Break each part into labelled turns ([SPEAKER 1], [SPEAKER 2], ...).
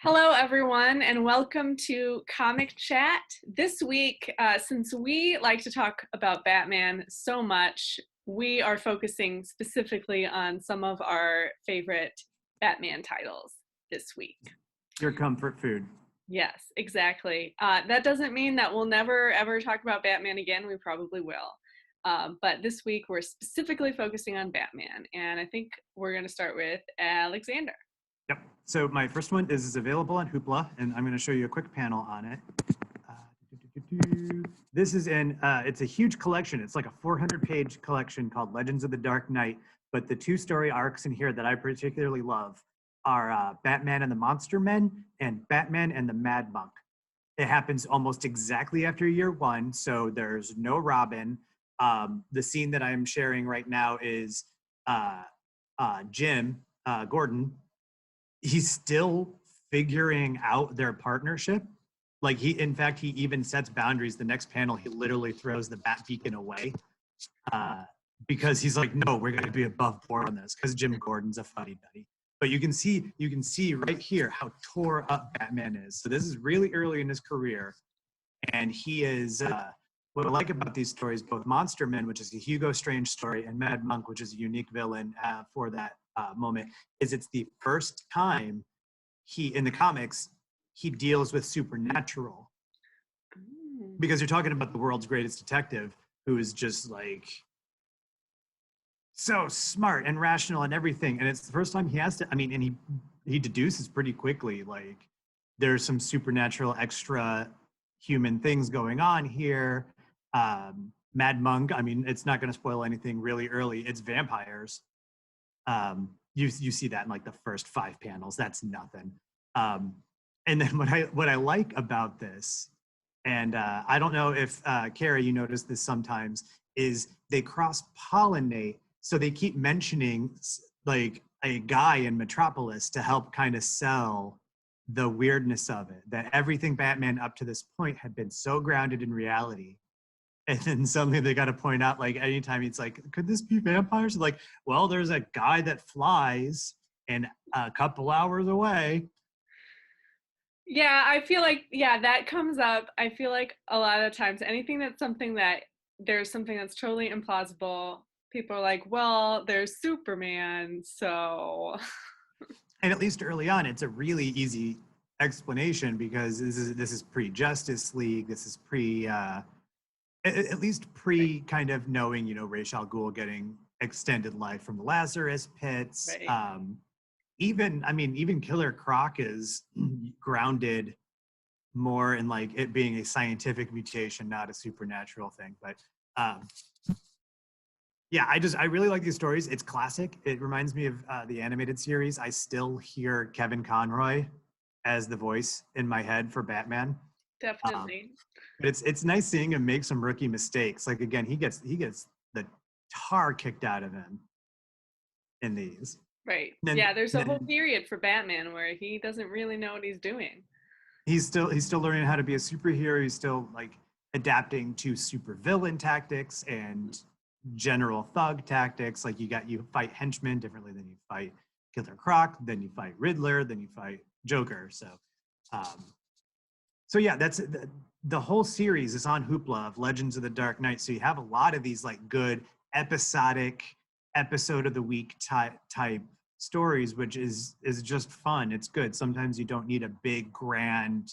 [SPEAKER 1] Hello, everyone, and welcome to Comic Chat. This week, since we like to talk about Batman so much, we are focusing specifically on some of our favorite Batman titles this week.
[SPEAKER 2] Your comfort food.
[SPEAKER 1] Yes, exactly. That doesn't mean that we'll never ever talk about Batman again. We probably will. But this week, we're specifically focusing on Batman, and I think we're going to start with Alexander.
[SPEAKER 2] Yep. So my first one is available on Hoopla, and I'm going to show you a quick panel on it. This is it's a huge collection. It's like a 400-page collection called Legends of the Dark Knight. But the two story arcs in here that I particularly love are Batman and the Monster Men and Batman and the Mad Monk. It happens almost exactly after year one, so there's no Robin. The scene that I'm sharing right now is Jim Gordon. He's still figuring out their partnership. Like in fact, he even sets boundaries. The next panel, he literally throws the bat beacon away because he's like, no, we're going to be above board on this because Jim Gordon's a fuddy-duddy. But you can see right here how tore up Batman is. So this is really early in his career. And he is, what I like about these stories, both Monster Men, which is a Hugo Strange story, and Mad Monk, which is a unique villain for that moment, is it's the first time in the comics, he deals with supernatural. Because you're talking about the world's greatest detective who is just like so smart and rational and everything. And it's the first time he has to, and he deduces pretty quickly, like there's some supernatural extra human things going on here. Mad Monk, it's not going to spoil anything really early. It's vampires. You see that in like the first 5 panels. That's nothing. And then what I like about this, and I don't know if Carrie, you notice this sometimes, is they cross-pollinate. So they keep mentioning like a guy in Metropolis to help kind of sell the weirdness of it. That everything Batman up to this point had been so grounded in reality. And then suddenly they got to point out, like, anytime it's like, could this be vampires? Like, well, there's a guy that flies and a couple hours away.
[SPEAKER 1] Yeah, I feel like, that comes up. I feel like a lot of times, anything that's something that there's something that's totally implausible, people are like, well, there's Superman, so.
[SPEAKER 2] And at least early on, it's a really easy explanation because this is pre-Justice League. This is at least pre kind of knowing, Ra's al Ghul getting extended life from the Lazarus pits.
[SPEAKER 1] Right.
[SPEAKER 2] Even Killer Croc is grounded more in like it being a scientific mutation, not a supernatural thing. But yeah, I really like these stories. It's classic. It reminds me of the animated series. I still hear Kevin Conroy as the voice in my head for Batman.
[SPEAKER 1] Definitely.
[SPEAKER 2] But it's nice seeing him make some rookie mistakes. Like again, he gets the tar kicked out of him in these.
[SPEAKER 1] Right.
[SPEAKER 2] Then,
[SPEAKER 1] yeah, there's a whole period for Batman where he doesn't really know what he's doing.
[SPEAKER 2] He's still learning how to be a superhero. He's still like adapting to supervillain tactics and general thug tactics. Like you fight henchmen differently than you fight Killer Croc, then you fight Riddler, then you fight Joker. So yeah, that's the whole series is on Hoopla of Legends of the Dark Knight. So you have a lot of these like good episodic episode of the week type stories, which is just fun. It's good. Sometimes you don't need a big grand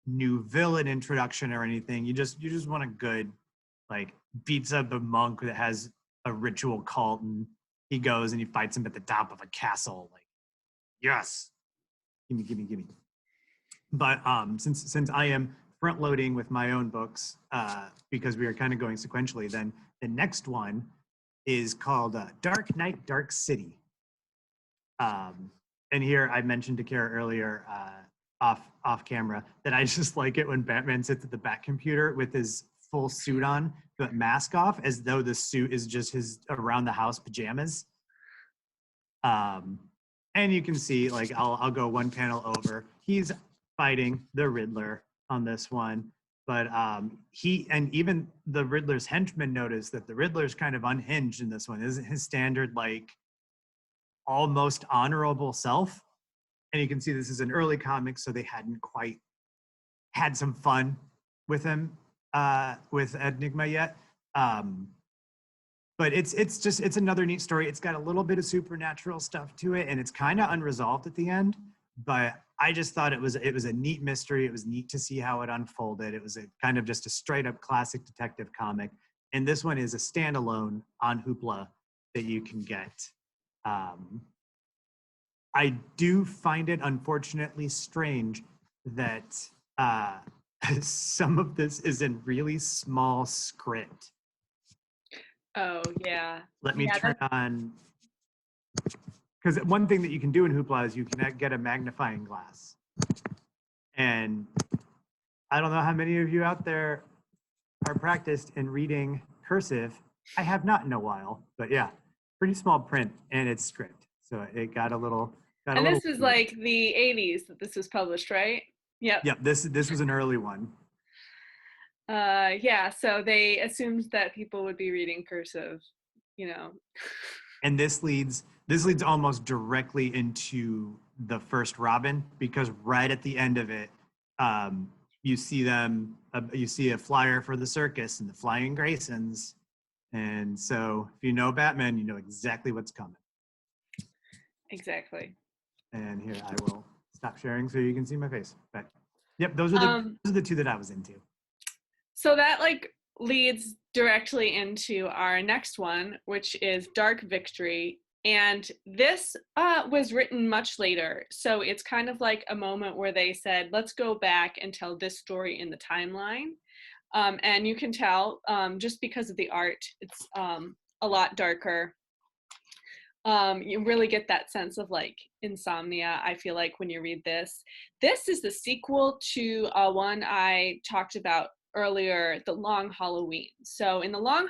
[SPEAKER 2] new villain introduction or anything. You just want a good like beats up a monk that has a ritual cult and he goes and he fights him at the top of a castle. Like, yes, gimme. But since I am front loading with my own books because we are kind of going sequentially, then the next one is called Dark Knight, Dark City. And here I mentioned to Kara earlier off camera that I just like it when Batman sits at the Bat computer with his full suit on, but mask off, as though the suit is just his around the house pajamas. And you can see, like, I'll go one panel over. He's fighting the Riddler on this one, but even the Riddler's henchmen notice that the Riddler's kind of unhinged in this one. Isn't his standard like almost honorable self? And you can see this is an early comic, so they hadn't quite had some fun with him, with Enigma yet. But it's another neat story. It's got a little bit of supernatural stuff to it, and it's kind of unresolved at the end. But I just thought it was a neat mystery. It was neat to see how it unfolded. It was a kind of just a straight up classic detective comic. And this one is a standalone on Hoopla that you can get. I do find it unfortunately strange that some of this is in really small script.
[SPEAKER 1] Oh, yeah.
[SPEAKER 2] Let me turn on, because one thing that you can do in Hoopla is you can get a magnifying glass. And I don't know how many of you out there are practiced in reading cursive. I have not in a while, but yeah, pretty small print, and it's script. So it got a little.
[SPEAKER 1] And this was like the 80s that this was published, right? Yep.
[SPEAKER 2] Yep. This was an early one.
[SPEAKER 1] Yeah. So they assumed that people would be reading cursive, you know.
[SPEAKER 2] And this leads almost directly into the first Robin, because right at the end of it, you see a flyer for the circus and the Flying Graysons. And so if you know Batman, you know exactly what's coming.
[SPEAKER 1] Exactly.
[SPEAKER 2] And here, I will stop sharing so you can see my face. But yep, those are the two that I was into.
[SPEAKER 1] So that like leads directly into our next one, which is Dark Victory. And this was written much later. So it's kind of like a moment where they said, let's go back and tell this story in the timeline. And you can tell just because of the art, it's a lot darker. You really get that sense of like insomnia, I feel like, when you read this. This is the sequel to one I talked about earlier, The Long Halloween. So in The Long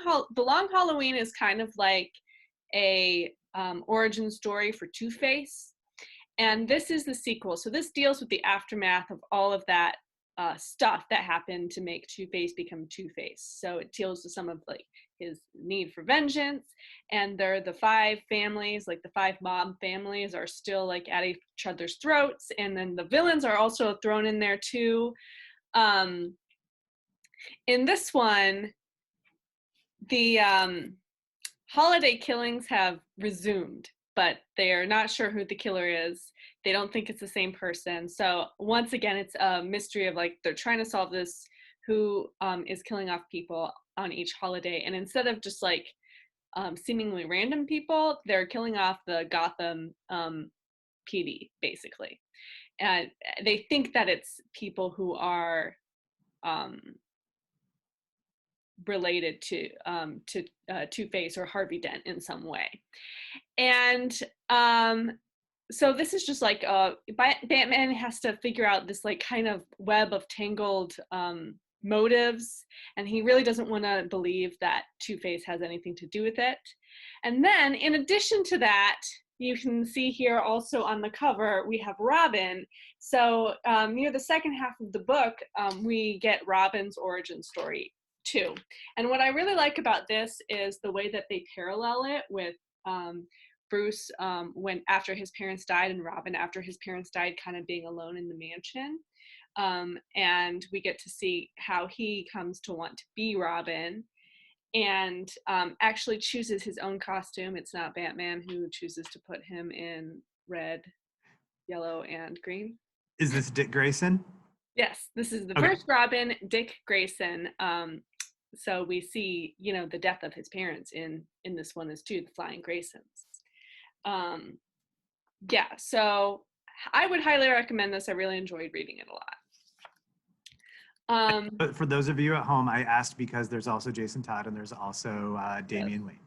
[SPEAKER 1] Halloween is kind of like a origin story for Two-Face. And this is the sequel. So this deals with the aftermath of all of that stuff that happened to make Two-Face become Two-Face. So it deals with some of like his need for vengeance, and they're the five families, like the five mob families, are still like at each other's throats, and then the villains are also thrown in there too. In this one, the holiday killings have resumed, but they are not sure who the killer is. They don't think it's the same person. So once again, it's a mystery of like they're trying to solve this, who is killing off people on each holiday. And instead of just like seemingly random people, they're killing off the Gotham PD, basically. And they think that it's people who are related to Two-Face or Harvey Dent in some way. And so this is just like Batman has to figure out this like kind of web of tangled motives, and he really doesn't want to believe that Two-Face has anything to do with it. And then in addition to that, you can see here also on the cover, we have Robin. So near the second half of the book, we get Robin's origin story too. And what I really like about this is the way that they parallel it with Bruce when after his parents died, and Robin after his parents died, kind of being alone in the mansion. And we get to see how he comes to want to be Robin, and actually chooses his own costume. It's not Batman who chooses to put him in red, yellow, and green.
[SPEAKER 2] Is this Dick Grayson?
[SPEAKER 1] Yes, this is the first Robin, Dick Grayson. So we see, you know, the death of his parents in this one is too, the Flying Graysons. Yeah, so I would highly recommend this. I really enjoyed reading it a lot.
[SPEAKER 2] But for those of you at home, I asked because there's also Jason Todd and there's also Damian Wayne.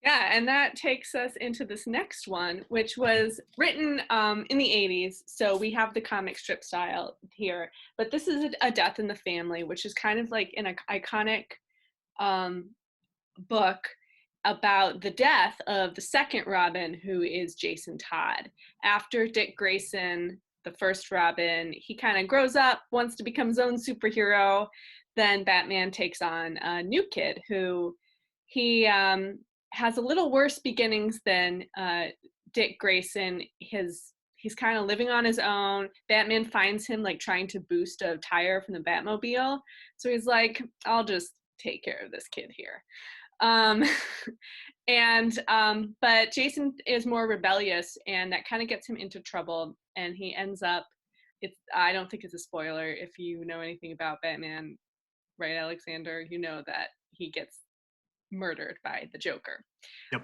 [SPEAKER 1] Yeah, and that takes us into this next one, which was written in the 80s. So we have the comic strip style here, but this is A Death in the Family, which is kind of like an iconic book about the death of the second Robin, who is Jason Todd. After Dick Grayson, the first Robin, he kind of grows up, wants to become his own superhero. Then Batman takes on a new kid who he has a little worse beginnings than Dick Grayson. He's he's kind of living on his own. Batman finds him like trying to boost a tire from the Batmobile. So he's like, I'll just take care of this kid here. Um, but Jason is more rebellious, and that kind of gets him into trouble, and he ends up, I don't think it's a spoiler if you know anything about Batman, right, Alexander? You know that he gets murdered by the Joker.
[SPEAKER 2] Yep.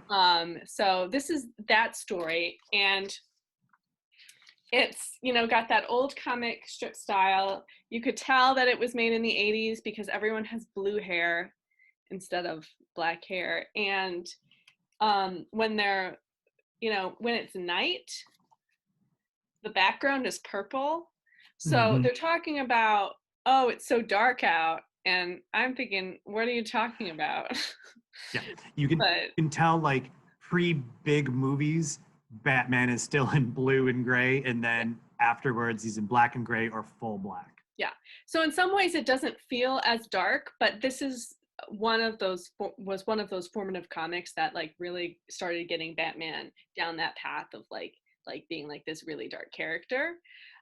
[SPEAKER 1] So this is that story, and it's, you know, got that old comic strip style. You could tell that it was made in the 80s because everyone has blue hair instead of black hair. And when they're, you know, when it's night, the background is purple. So they're talking about, oh, it's so dark out. And I'm thinking, what are you talking about?
[SPEAKER 2] Yeah, you can tell like pre-big movies, Batman is still in blue and gray, and then afterwards he's in black and gray or full black.
[SPEAKER 1] Yeah. So in some ways it doesn't feel as dark, but this is one of those formative comics that like really started getting Batman down that path of like being like this really dark character.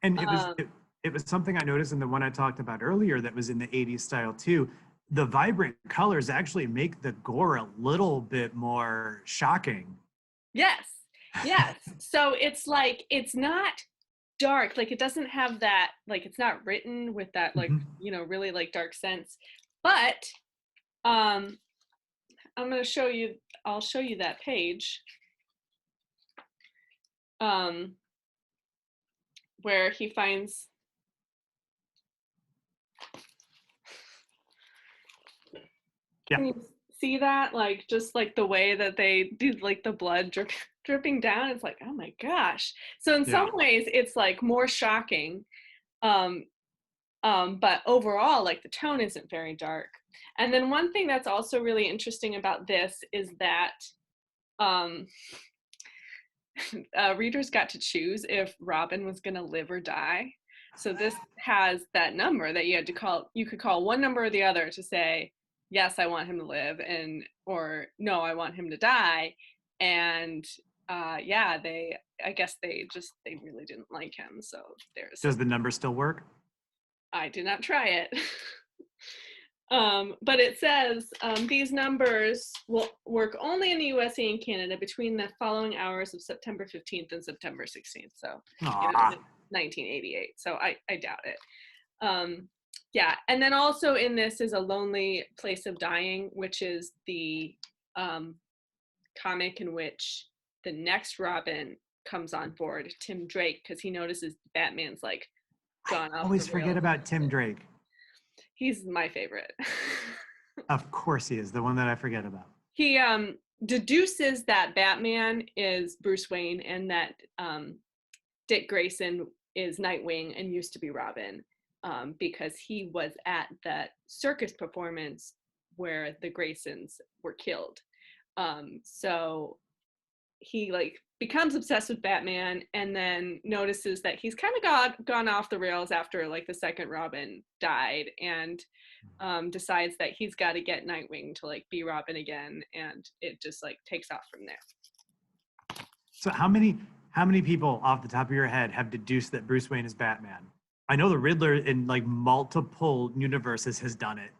[SPEAKER 2] And it was something I noticed in the one I talked about earlier that was in the 80s style too. The vibrant colors actually make the gore a little bit more shocking.
[SPEAKER 1] Yes. So it's like, it's not dark, like it doesn't have that, like it's not written with that like, you know, really like dark sense. But I'm going to show you, I'll show you that page where he finds, can you see that? Like, just like the way that they do like the blood dripping down, it's like, oh my gosh. So in some ways it's like more shocking, but overall like the tone isn't very dark. And then one thing that's also really interesting about this is that readers got to choose if Robin was going to live or die. So this has that number that you had to call. You could call one number or the other to say, yes, I want him to live, and or no, I want him to die. And yeah, I guess they really didn't like him. So there's.
[SPEAKER 2] Does the number still work?
[SPEAKER 1] I did not try it. But it says these numbers will work only in the USA and Canada between the following hours of September 15th and September 16th. So, you know, 1988. So I doubt it. Yeah. And then also in this is A Lonely Place of Dying, which is the comic in which the next Robin comes on board, Tim Drake, because he notices Batman's like gone off. I
[SPEAKER 2] always forget about Tim Drake.
[SPEAKER 1] He's my favorite.
[SPEAKER 2] Of course he is, the one that I forget about.
[SPEAKER 1] He deduces that Batman is Bruce Wayne and that Dick Grayson is Nightwing and used to be Robin, because he was at that circus performance where the Graysons were killed. So he like becomes obsessed with Batman and then notices that he's kind of gone off the rails after like the second Robin died, and decides that he's got to get Nightwing to like be Robin again, and it just like takes off from there.
[SPEAKER 2] So how many people off the top of your head have deduced that Bruce Wayne is Batman? I know the Riddler in like multiple universes has done it.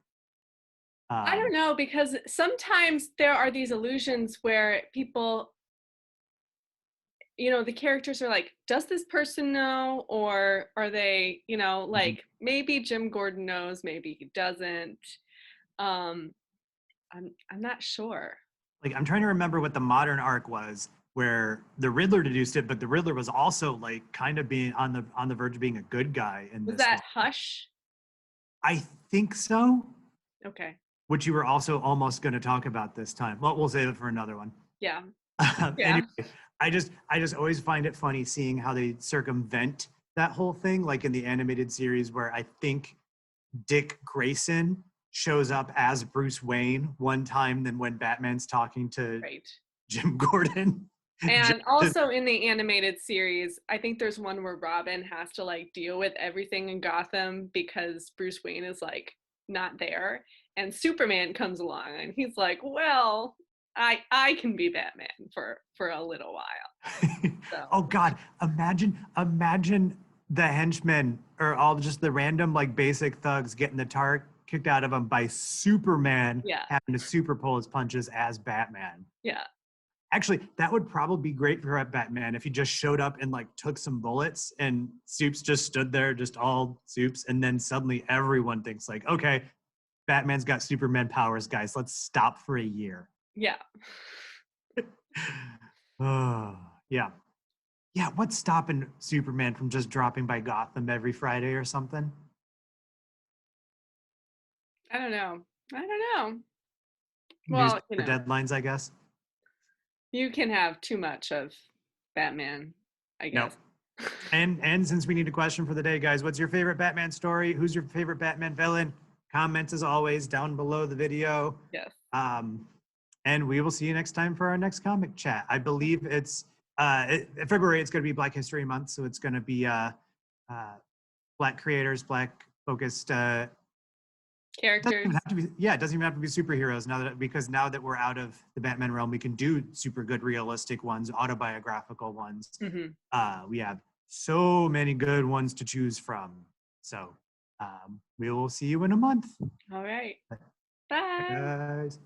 [SPEAKER 1] I don't know, because sometimes there are these illusions where people, you know, the characters are like, does this person know, or are they, you know, like maybe Jim Gordon knows, maybe he doesn't. I'm not sure.
[SPEAKER 2] Like, I'm trying to remember what the modern arc was where the Riddler deduced it, but the Riddler was also like kind of being on the verge of being a good guy in this.
[SPEAKER 1] Was that Hush?
[SPEAKER 2] I think so.
[SPEAKER 1] Okay.
[SPEAKER 2] Which you were also almost going to talk about this time. Well, we'll save it for another one.
[SPEAKER 1] Yeah.
[SPEAKER 2] Anyway, I just always find it funny seeing how they circumvent that whole thing, like in the animated series where I think Dick Grayson shows up as Bruce Wayne one time than when Batman's talking to Jim Gordon.
[SPEAKER 1] And also in the animated series, I think there's one where Robin has to like deal with everything in Gotham because Bruce Wayne is like not there, and Superman comes along and he's like, well, I can be Batman for a little while. So
[SPEAKER 2] Oh God, imagine the henchmen or all just the random like basic thugs getting the tar kicked out of them by Superman
[SPEAKER 1] yeah,
[SPEAKER 2] having to super pull his punches as Batman.
[SPEAKER 1] yeah,
[SPEAKER 2] Actually, that would probably be great for Batman if he just showed up and like took some bullets and Supes just stood there, just all Supes, and then suddenly everyone thinks like, okay, Batman's got Superman powers, guys. Let's stop for a year.
[SPEAKER 1] yeah.
[SPEAKER 2] Oh, yeah. Yeah, what's stopping Superman from just dropping by Gotham every Friday or something?
[SPEAKER 1] I don't know. I don't know. Well,
[SPEAKER 2] Newspaper deadlines, I guess.
[SPEAKER 1] you can have too much of Batman, I
[SPEAKER 2] Nope.
[SPEAKER 1] guess.
[SPEAKER 2] And since we need a question for the day, guys, what's your favorite Batman story? Who's your favorite Batman villain? Comments as always down below the video.
[SPEAKER 1] Yes.
[SPEAKER 2] Um, and we will see you next time for our next comic chat. I believe it's February. It's going to be Black History Month, so it's going to be Black creators, Black focused. Doesn't even
[SPEAKER 1] Characters.
[SPEAKER 2] have to be. Yeah, it doesn't even have to be superheroes now that because now that we're out of the Batman realm, we can do super good realistic ones, autobiographical ones.
[SPEAKER 1] Hmm.
[SPEAKER 2] We have so many good ones to choose from. So we will see you in a month.
[SPEAKER 1] All right.
[SPEAKER 2] Bye,
[SPEAKER 1] Bye.
[SPEAKER 2] guys.